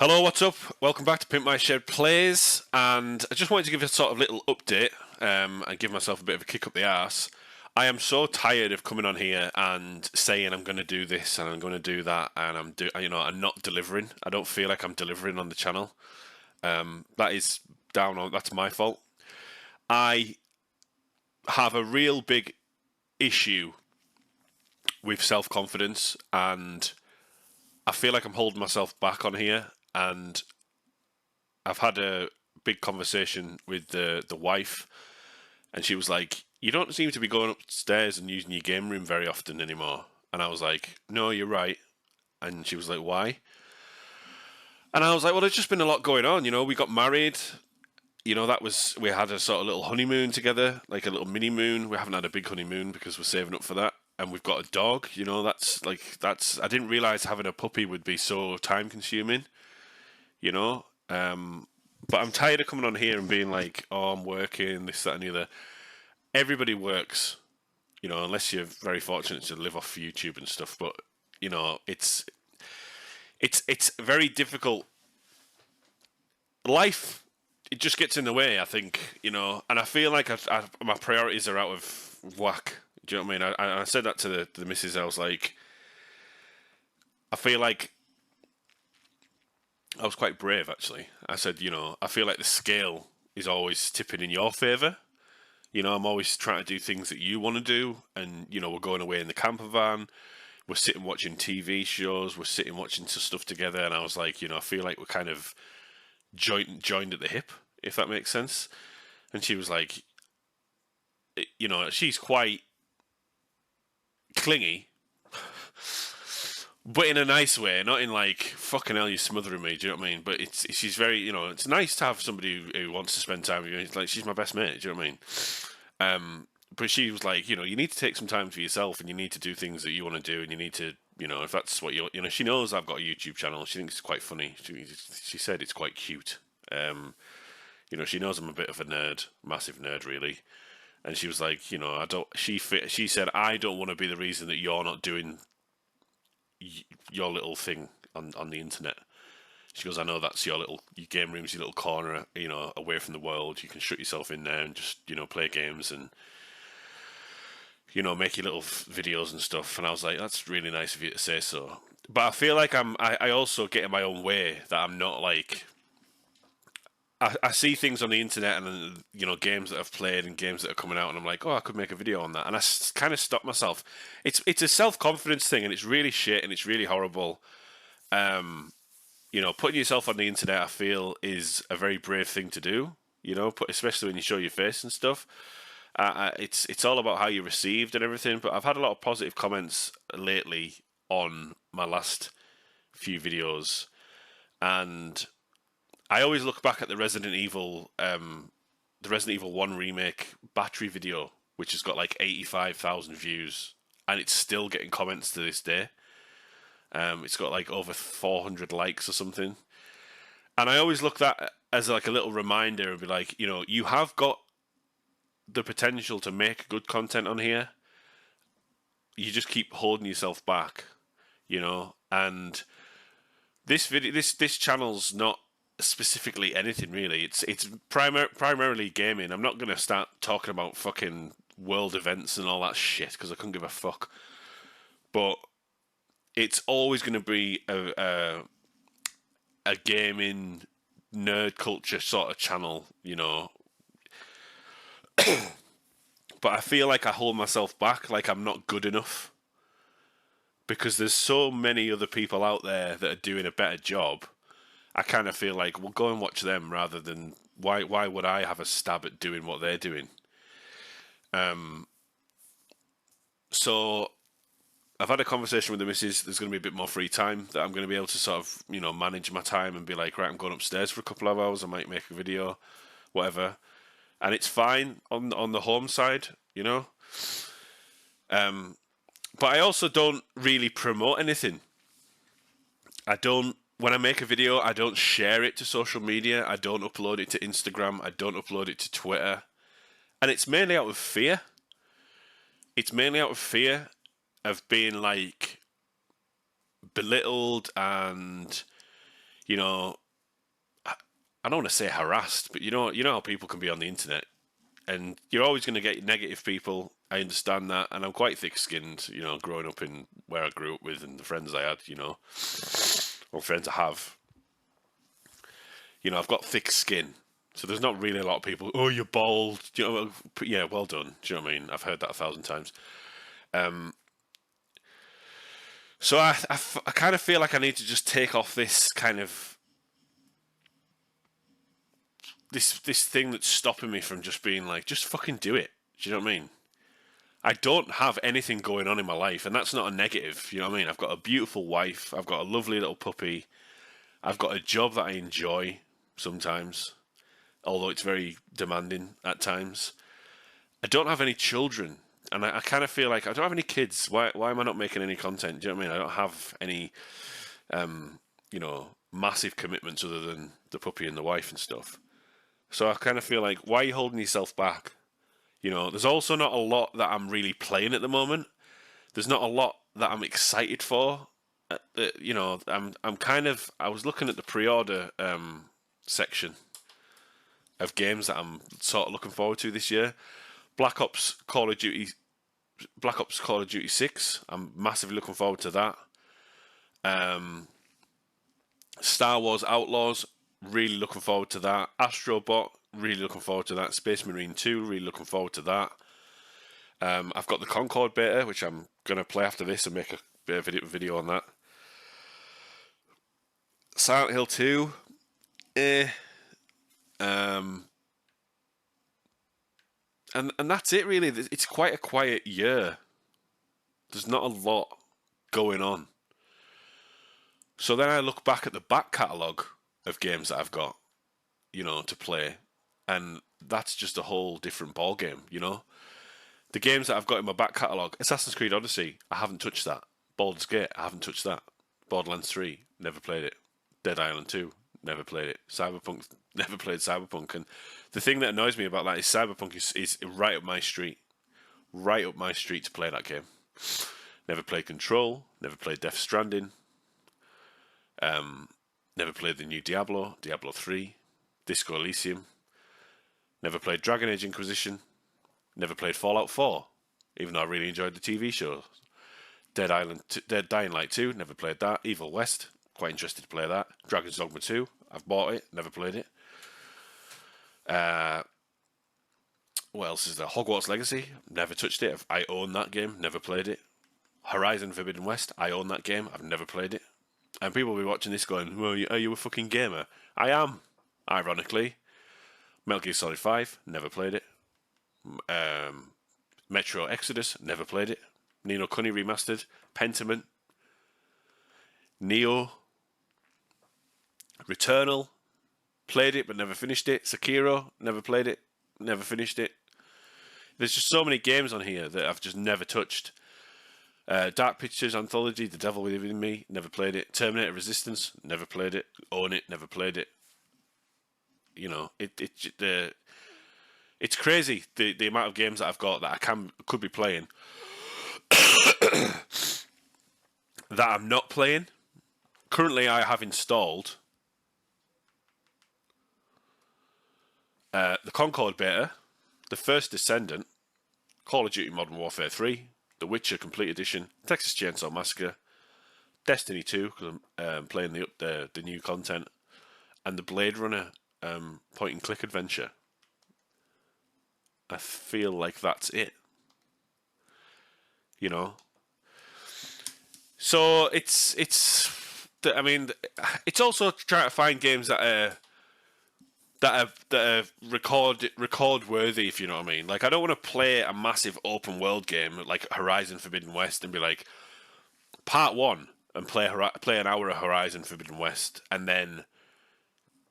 Hello, what's up? Welcome back to Pimp My Shed Plays, and I just wanted to give a sort of little update and give myself a bit of a kick up the arse. I am so tired of coming on here and saying I'm going to do this and I'm going to do that, and I'm not delivering. I don't feel like I'm delivering on the channel. That is down on that's my fault. I have a real big issue with self-confidence, and I feel like I'm holding myself back on here, and I've had a big conversation with the wife, and she was like, "You don't seem to be going upstairs and using your game room very often anymore." And I was like, "No, you're right." And she was like, "Why?" And I was like, "Well, there's just been a lot going on. We got married. We had a sort of little honeymoon together, like a little mini moon. We haven't had a big honeymoon because we're saving up for that. And we've got a dog. I didn't realize having a puppy would be so time consuming. You know, but I'm tired of coming on here and being like, "Oh, I'm working this, that, and the other." Everybody works, unless you're very fortunate to live off YouTube and stuff. But it's very difficult. Life, it just gets in the way, I think, and I feel like my priorities are out of whack. Do you know what I mean? I said that to the missus. I was like, I feel like I was quite brave, actually. I said, I feel like the scale is always tipping in your favour. I'm always trying to do things that you want to do, and we're going away in the camper van. We're sitting watching TV shows. We're sitting watching stuff together, and I was like, I feel like we're kind of joined at the hip, if that makes sense. And she was like, she's quite clingy, but in a nice way, not in like fucking hell, you're smothering me. Do you know what I mean? But she's very, it's nice to have somebody who wants to spend time with you. It's like she's my best mate. Do you know what I mean? But she was like, you need to take some time for yourself, and you need to do things that you want to do, and you need to, if that's what she knows I've got a YouTube channel. She thinks it's quite funny. She said it's quite cute. She knows I'm a bit of a nerd, massive nerd, really. And she was like, I don't. She said, I don't want to be the reason that you're not doing your little thing on the internet. She goes, I know that's your game room's your little corner, away from the world. You can shut yourself in there and just, play games and, make your little videos and stuff. And I was like, that's really nice of you to say so. But I feel like I also get in my own way, that I'm not like, I see things on the internet and, games that I've played and games that are coming out, and I'm like, oh, I could make a video on that. And I kind of stop myself. It's a self-confidence thing, and it's really shit, and it's really horrible. Putting yourself on the internet, I feel, is a very brave thing to do. Especially when you show your face and stuff. It's all about how you're received and everything. But I've had a lot of positive comments lately on my last few videos, and I always look back at the Resident Evil 1 remake battery video, which has got like 85,000 views, and it's still getting comments to this day. It's got like over 400 likes or something. And I always look that as like a little reminder and be like, you have got the potential to make good content on here. You just keep holding yourself back, and this channel's not specifically anything really. It's primarily gaming. I'm not going to start talking about fucking world events and all that shit, because I couldn't give a fuck. But it's always going to be a gaming nerd culture sort of channel, But I feel like I hold myself back, like I'm not good enough, because there's so many other people out there that are doing a better job. I kind of feel like, well, go and watch them, rather than why would I have a stab at doing what they're doing? So I've had a conversation with the missus. There's going to be a bit more free time, that I'm going to be able to sort of, manage my time and be like, right, I'm going upstairs for a couple of hours. I might make a video, whatever. And it's fine on the home side, But I also don't really promote anything. When I make a video, I don't share it to social media. I don't upload it to Instagram. I don't upload it to Twitter. And it's mainly out of fear. It's mainly out of fear of being like belittled and, you know, I don't want to say harassed, but you know how people can be on the internet, and you're always going to get negative people. I understand that, and I'm quite thick-skinned, you know, growing up in where I grew up with and the friends I had, you know, or friends I have. You know, I've got thick skin, so there's not really a lot of people. Oh, you're bald. Do you know? Yeah, well done. Do you know what I mean? I've heard that 1,000 times. So I kind of feel like I need to just take off this kind of this thing that's stopping me from just being like, just fucking do it. Do you know what I mean? I don't have anything going on in my life, and that's not a negative. You know what I mean? I've got a beautiful wife. I've got a lovely little puppy. I've got a job that I enjoy sometimes, although it's very demanding at times. I don't have any children, and I kind of feel like I don't have any kids. Why am I not making any content? Do you know what I mean? I don't have any, you know, massive commitments other than the puppy and the wife and stuff. So I kind of feel like, why are you holding yourself back? You know, there's also not a lot that I'm really playing at the moment. There's not a lot that I'm excited for. You know, I'm kind of. I was looking at the pre-order section of games that I'm sort of looking forward to this year. Black Ops Call of Duty 6. I'm massively looking forward to that. Star Wars Outlaws, really looking forward to that. Astrobot, really looking forward to that. Space Marine 2, really looking forward to that. I've got the Concord beta, which I'm going to play after this and make a bit of video on that. Silent Hill 2, and that's it really. It's quite a quiet year. There's not a lot going on. So then I look back at the back catalogue of games that I've got, you know, to play, and that's just a whole different ball game, you know. The games that I've got in my back catalogue: Assassin's Creed Odyssey, I haven't touched that. Baldur's Gate, I haven't touched that. Borderlands 3, never played it. Dead Island 2, never played it. Cyberpunk, never played Cyberpunk. And the thing that annoys me about that is Cyberpunk is right up my street. Right up my street to play that game. Never played Control, never played Death Stranding. Never played the new Diablo 3, Disco Elysium. Never played Dragon Age Inquisition. Never played Fallout 4, even though I really enjoyed the TV show. Dead Dying Light 2, never played that. Evil West, quite interested to play that. Dragon's Dogma 2, I've bought it, never played it. What else is there? Hogwarts Legacy, never touched it. I own that game, never played it. Horizon Forbidden West, I own that game, I've never played it. And people will be watching this going, well, are you a fucking gamer? I am, ironically. Metal Gear Solid 5, never played it. Metro Exodus, never played it. Ni no Kuni Remastered, Pentiment, Neo, Returnal, played it but never finished it. Sekiro, never played it, never finished it. There's just so many games on here that I've just never touched. Dark Pictures Anthology, The Devil Within Me, never played it. Terminator Resistance, never played it. Own it, never played it. You know, it's crazy the amount of games that I've got that I could be playing that I'm not playing. Currently, I have installed the Concord beta, the First Descendant, Call of Duty Modern Warfare 3, The Witcher Complete Edition, Texas Chainsaw Massacre, Destiny 2 because I'm playing the new content, and the Blade Runner point and click adventure. I feel like that's it. You know. So it's I mean, it's also trying to find games that are record worthy, if you know what I mean. Like, I don't want to play a massive open world game like Horizon Forbidden West and be like, part 1 and play an hour of Horizon Forbidden West, and then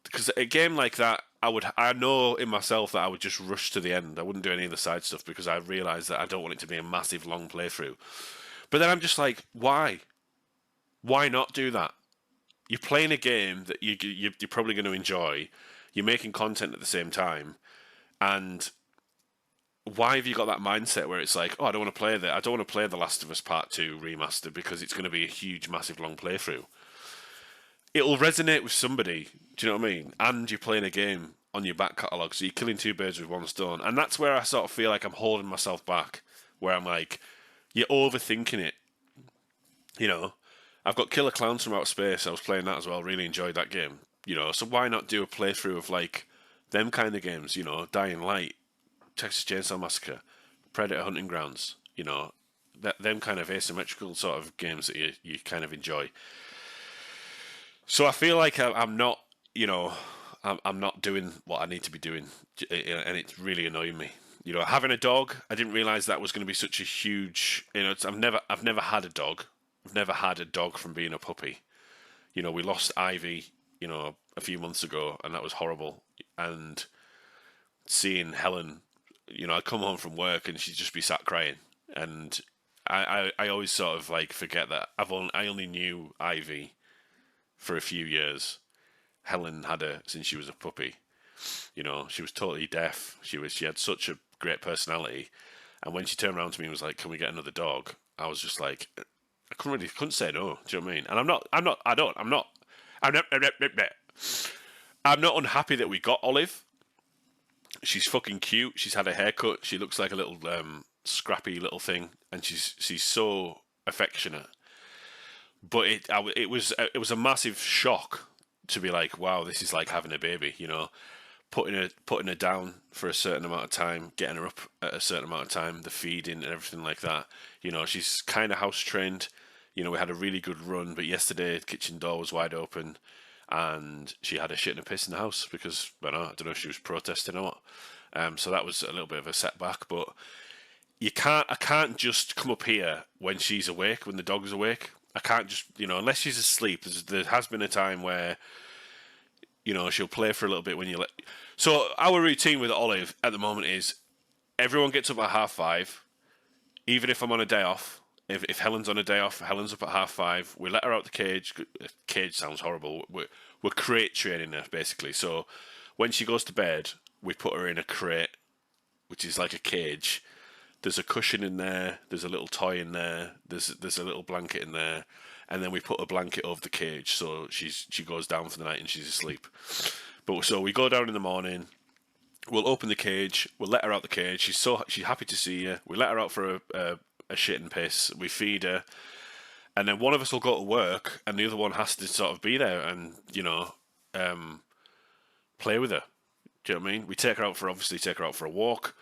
because a game like that, I know in myself that I would just rush to the end. I wouldn't do any of the side stuff because I realise that I don't want it to be a massive long playthrough. But then I'm just like, why? Why not do that? You're playing a game that you're probably going to enjoy. You're making content at the same time, and why have you got that mindset where it's like, oh, I don't want to play that. I don't want to play The Last of Us Part 2 remastered because it's going to be a huge, massive, long playthrough. it'll resonate with somebody. Do you know what I mean? And you're playing a game on your back catalogue, so you're killing two birds with one stone. And that's where I sort of feel like I'm holding myself back, where I'm like, you're overthinking it. You know, I've got Killer Clowns from Outer Space. I was playing that as well. Really enjoyed that game. You know, so why not do a playthrough of like them kind of games? You know, Dying Light, Texas Chainsaw Massacre, Predator Hunting Grounds. You know, them kind of asymmetrical sort of games that you kind of enjoy. So I feel like I'm not, you know, I'm not doing what I need to be doing, and it's really annoying me. You know, having a dog, I didn't realize that was going to be such a huge. You know, I've never had a dog. I've never had a dog from being a puppy. You know, we lost Ivy, you know, a few months ago, and that was horrible. And seeing Helen, you know, I'd come home from work and she'd just be sat crying, and I always sort of like forget that I only knew Ivy for a few years. Helen had her since she was a puppy. You know, she was totally deaf. She had such a great personality, and when she turned around to me and was like, "Can we get another dog?" I was just like, couldn't say no. Do you know what I mean? And I'm not, I'm not unhappy that we got Olive. She's fucking cute. She's had a haircut. She looks like a little scrappy little thing, and she's so affectionate. But it was a massive shock to be like, wow, this is like having a baby. You know, putting her down for a certain amount of time, getting her up at a certain amount of time, the feeding and everything like that. You know, she's kind of house trained. You know, we had a really good run, but yesterday the kitchen door was wide open, and she had a shit and a piss in the house because I don't know if she was protesting or what. So that was a little bit of a setback, but I can't just come up here when she's awake, when the dog's awake. I can't just, you know, unless she's asleep. There has been a time where, you know, she'll play for a little bit when you let. So our routine with Olive at the moment is everyone gets up at 5:30, even if I'm on a day off. If Helen's on a day off, Helen's up at 5:30. We let her out the cage. Cage sounds horrible. We're crate training her basically. So when she goes to bed, we put her in a crate, which is like a cage. There's a cushion in there. There's a little toy in there. There's a little blanket in there, and then we put a blanket over the cage so she goes down for the night and she's asleep. But so we go down in the morning. We'll open the cage. We'll let her out the cage. She's happy to see you. We let her out for a shit and piss. We feed her, and then one of us will go to work, and the other one has to sort of be there and play with her. Do you know what I mean? We take her out for a walk.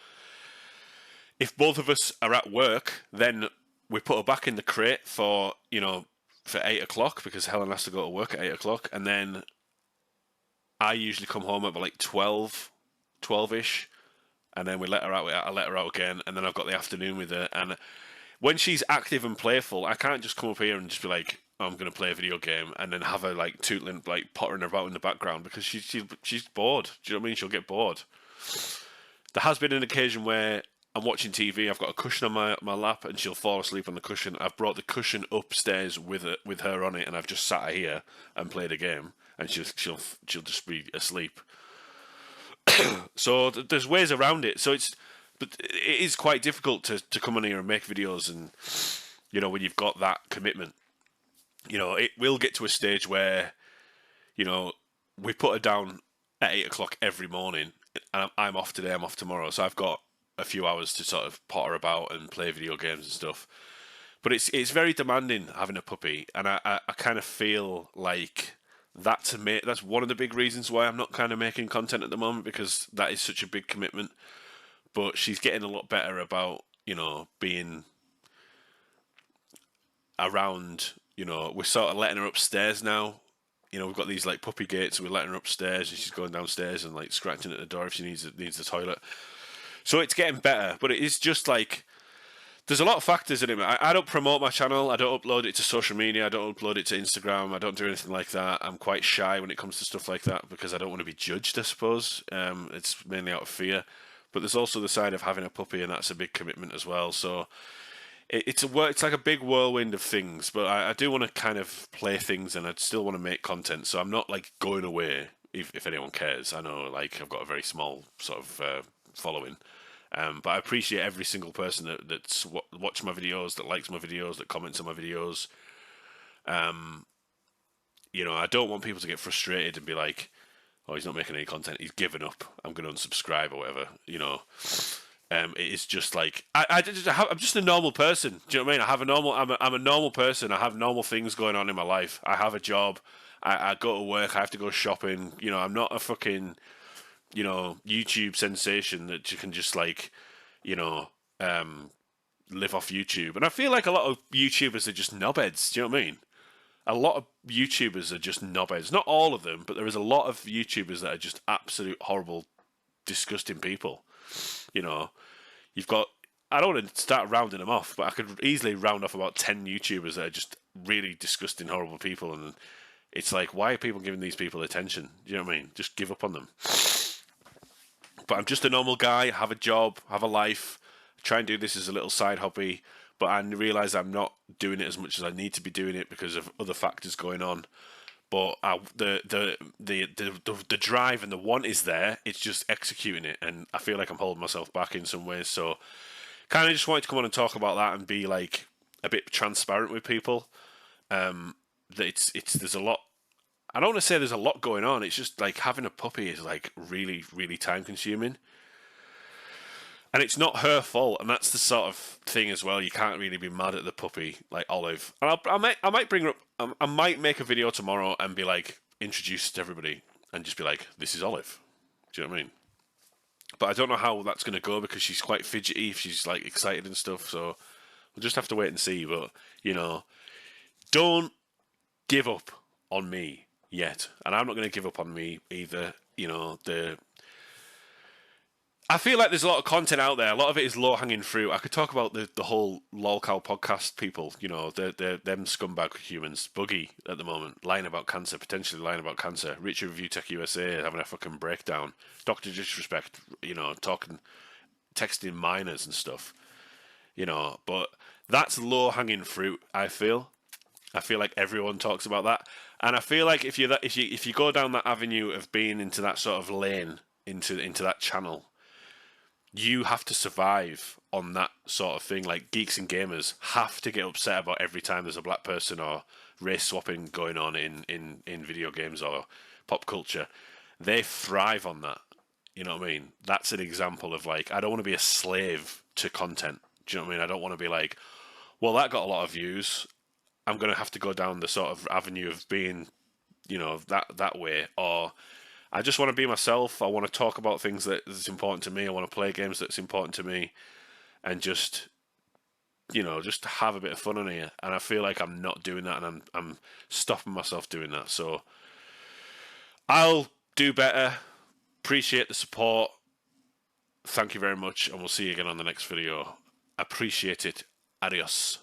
If both of us are at work, then we put her back in the crate for 8 o'clock because Helen has to go to work at 8 o'clock, and then I usually come home at like 12-ish, and then we let her out. I let her out again, and then I've got the afternoon with her. And when she's active and playful, I can't just come up here and just be like, oh, I'm going to play a video game, and then have her like tootling, like pottering about in the background because she's bored. Do you know what I mean? She'll get bored. There has been an occasion where I'm watching TV, I've got a cushion on my lap, and she'll fall asleep on the cushion. I've brought the cushion upstairs with her on it, and I've just sat her here and played a game, and she'll just be asleep. So there's ways around it. But it is quite difficult to come on here and make videos, and you know when you've got that commitment. You know, it will get to a stage where, you know, we put her down at 8 o'clock every morning, and I'm off today, I'm off tomorrow, so I've got a few hours to sort of potter about and play video games and stuff. But it's very demanding having a puppy, and I kind of feel like that's one of the big reasons why I'm not kind of making content at the moment, because that is such a big commitment. But she's getting a lot better about, you know, being around. You know, we're sort of letting her upstairs now. You know, we've got these like puppy gates, and we're letting her upstairs, and she's going downstairs and like scratching at the door if she needs the toilet. So it's getting better, but it is just like there's a lot of factors in it. I don't promote my channel. I don't upload it to social media. I don't upload it to Instagram. I don't do anything like that. I'm quite shy when it comes to stuff like that because I don't want to be judged, I suppose. It's mainly out of fear. But there's also the side of having a puppy, and that's a big commitment as well. So it's like a big whirlwind of things. But I do want to kind of play things, and I still want to make content. So I'm not like going away. If anyone cares, I know like I've got a very small sort of following. But I appreciate every single person that's watched my videos, that likes my videos, that comments on my videos. You know, I don't want people to get frustrated and be like, "Oh, he's not making any content. He's given up. I'm going to unsubscribe or whatever." You know, it is just like I'm just a normal person. Do you know what I mean? I'm a normal person. I have normal things going on in my life. I have a job. I go to work. I have to go shopping. You know, I'm not a fucking YouTube sensation that you can just like, you know, live off YouTube. And I feel like a lot of YouTubers are just knobheads. Do you know what I mean? A lot of YouTubers are just knobheads. Not all of them, but there is a lot of YouTubers that are just absolute horrible, disgusting people. You know, you've got. I don't want to start rounding them off, but I could easily round off about 10 YouTubers that are just really disgusting, horrible people. And it's like, why are people giving these people attention? Do you know what I mean? Just give up on them. But I'm just a normal guy, have a job, have a life, try and do this as a little side hobby. But I realise I'm not doing it as much as I need to be doing it because of other factors going on. But the drive and the want is there. It's just executing it, and I feel like I'm holding myself back in some ways. So, kind of just wanted to come on and talk about that and be like a bit transparent with people. That it's there's a lot. I don't want to say there's a lot going on. It's just like having a puppy is like really, really time consuming. And it's not her fault, and that's the sort of thing as well. You can't really be mad at the puppy, like Olive. And I might bring her up. I might make a video tomorrow and be like, introduce to everybody, and just be like, this is Olive. Do you know what I mean? But I don't know how that's going to go because she's quite fidgety if she's like excited and stuff. So we'll just have to wait and see. But you know, don't give up on me yet, and I'm not going to give up on me either. You know, I feel like there's a lot of content out there. A lot of it is low hanging fruit. I could talk about the whole lolcow podcast people. You know, them scumbag humans. Buggy at the moment lying about cancer, potentially lying about cancer. Richard Review Tech USA having a fucking breakdown. Doctor Disrespect. You know, texting minors and stuff. You know, but that's low hanging fruit. I feel like everyone talks about that, and I feel like if you go down that avenue of being into that sort of lane, into that channel, you have to survive on that sort of thing. Like geeks and gamers have to get upset about every time there's a black person or race swapping going on in video games or pop culture. They thrive on that. You know what I mean? That's an example of like, I don't want to be a slave to content. Do you know what I mean? I don't want to be like, well, that got a lot of views. I'm going to have to go down the sort of avenue of being, you know, that way. Or I just want to be myself. I want to talk about things that's important to me. I want to play games that's important to me, and just, you know, just have a bit of fun on here. And I feel like I'm not doing that, and I'm stopping myself doing that. So I'll do better. Appreciate the support. Thank you very much, and we'll see you again on the next video. Appreciate it. Adios.